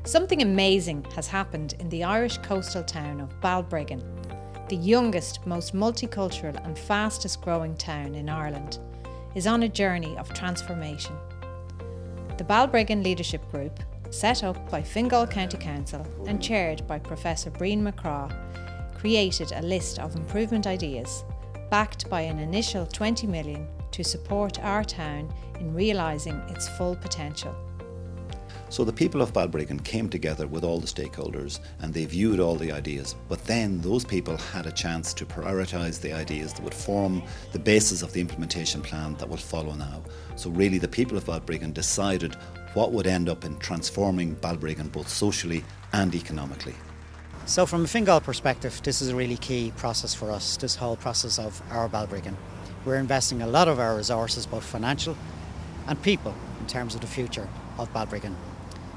Something amazing has happened in the Irish coastal town of Balbriggan, the youngest, most multicultural and fastest growing town in Ireland, is on a journey of transformation. The Balbriggan Leadership Group, set up by Fingal County Council and chaired by Professor Brian McCraw, created a list of improvement ideas, backed by an initial 20 million to support our town in realising its full potential. So the people of Balbriggan came together with all the stakeholders and they viewed all the ideas, but then those people had a chance to prioritise the ideas that would form the basis of the implementation plan that will follow now. So really the people of Balbriggan decided what would end up in transforming Balbriggan both socially and economically. So from a Fingal perspective, this is a really key process for us, this whole process of our Balbriggan. We're investing a lot of our resources, both financial and people, in terms of the future of Balbriggan.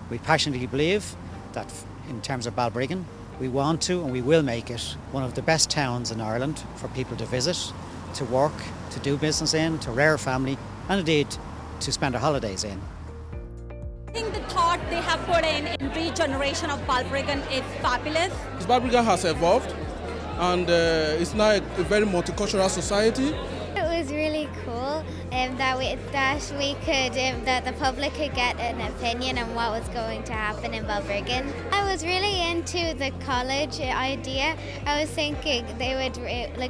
We passionately believe that in terms of Balbriggan, we want to and we will make it one of the best towns in Ireland for people to visit, to work, to do business in, to rear a family, and indeed to spend their holidays in. I think the thought they have put in regeneration of Balbriggan is fabulous. Balbriggan has evolved and it's now a very multicultural society. It was really cool that the public could get an opinion on what was going to happen in Balbriggan. I was really into the college idea. I was thinking they would,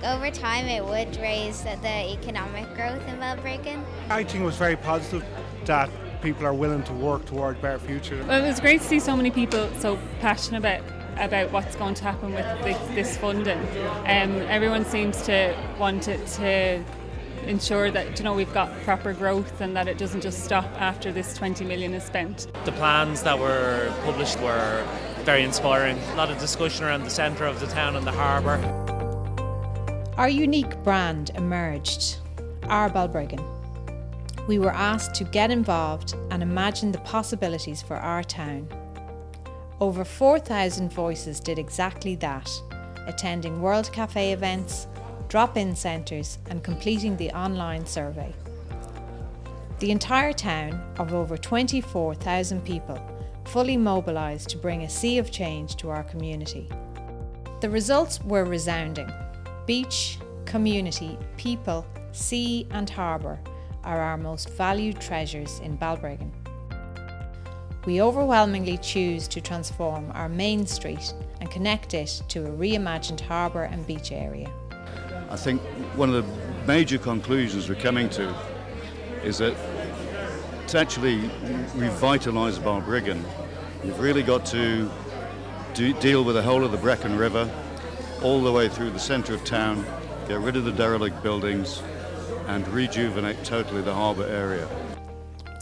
over time, it would raise the economic growth in Balbriggan. I think it was very positive that people are willing to work toward a better future. Well, it was great to see so many people so passionate about what's going to happen with this funding. Everyone seems to want it to ensure that we've got proper growth and that it doesn't just stop after this 20 million is spent. The plans that were published were very inspiring. A lot of discussion around the centre of the town and the harbour. Our unique brand emerged, our Balbriggan. We were asked to get involved and imagine the possibilities for our town. Over 4,000 voices did exactly that, attending World Cafe events, drop-in centres and completing the online survey. The entire town of over 24,000 people fully mobilised to bring a sea of change to our community. The results were resounding. Beach, community, people, sea and harbour are our most valued treasures in Balbriggan. We overwhelmingly choose to transform our main street and connect it to a reimagined harbour and beach area. I think one of the major conclusions we're coming to is that to actually revitalise Balbriggan, you've really got to deal with the whole of the Brecon River, all the way through the centre of town, get rid of the derelict buildings and rejuvenate totally the harbour area.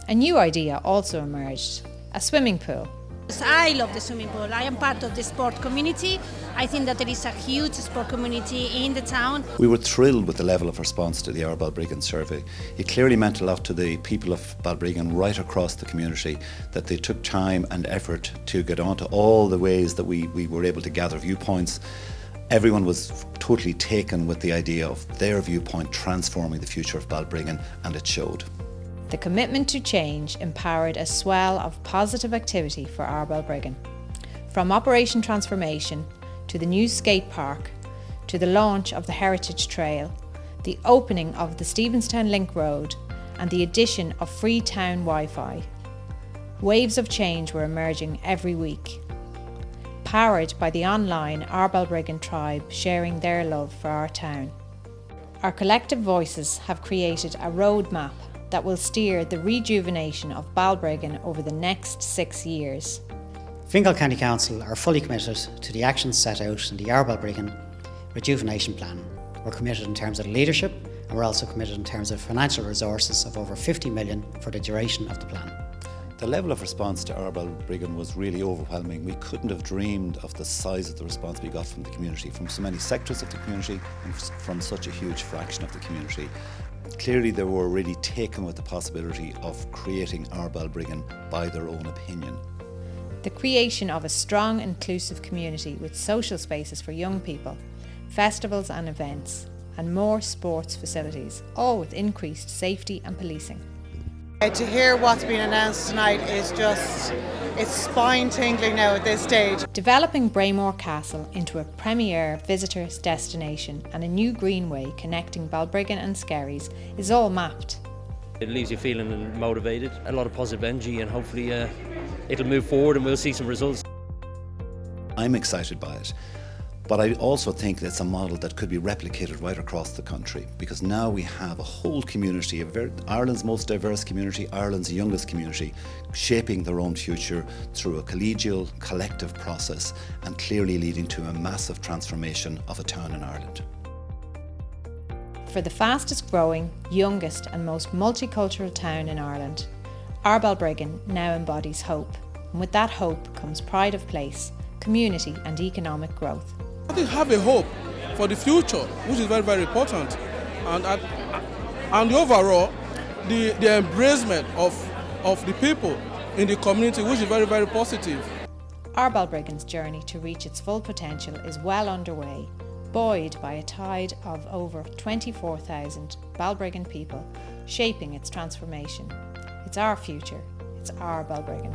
A new idea also emerged, a swimming pool. I love the swimming pool. I am part of the sport community. I think that there is a huge sport community in the town. We were thrilled with the level of response to the Our Balbriggan survey. It clearly meant a lot to the people of Balbriggan right across the community that they took time and effort to get onto all the ways that we were able to gather viewpoints. Everyone was totally taken with the idea of their viewpoint transforming the future of Balbriggan, and it showed. The commitment to change empowered a swell of positive activity for our Balbriggan. From Operation Transformation to the new skate park, to the launch of the Heritage Trail, the opening of the Stephenstown Link Road and the addition of free town Wi-Fi. Waves of change were emerging every week, powered by the online Our Balbriggan tribe sharing their love for our town. Our collective voices have created a roadmap that will steer the rejuvenation of Balbriggan over the next 6 years. Fingal County Council are fully committed to the actions set out in the Our Balbriggan Rejuvenation Plan. We're committed in terms of leadership and we're also committed in terms of financial resources of over 50 million for the duration of the plan. The level of response to Our Balbriggan was really overwhelming. We couldn't have dreamed of the size of the response we got from the community, from so many sectors of the community and from such a huge fraction of the community. Clearly they were really taken with the possibility of creating Our Balbriggan by their own opinion. The creation of a strong, inclusive community with social spaces for young people, festivals and events, and more sports facilities, all with increased safety and policing. To hear what's been announced tonight is just It's spine-tingling now at this stage. Developing Braymore Castle into a premier visitors' destination and a new greenway connecting Balbriggan and Skerries is all mapped. It leaves you feeling motivated, a lot of positive energy, and hopefully it'll move forward and we'll see some results. I'm excited by it, but I also think it's a model that could be replicated right across the country, because now we have a whole community, Ireland's most diverse community, Ireland's youngest community, shaping their own future through a collegial, collective process and clearly leading to a massive transformation of a town in Ireland. For the fastest growing, youngest and most multicultural town in Ireland, our Balbriggan now embodies hope. And with that hope comes pride of place, community and economic growth. They have a hope for the future, which is very, very important. And overall, the embracement of the people in the community, which is very, very positive. Our Balbriggan's journey to reach its full potential is well underway, buoyed by a tide of over 24,000 Balbriggan people shaping its transformation. It's our future, it's our Balbriggan.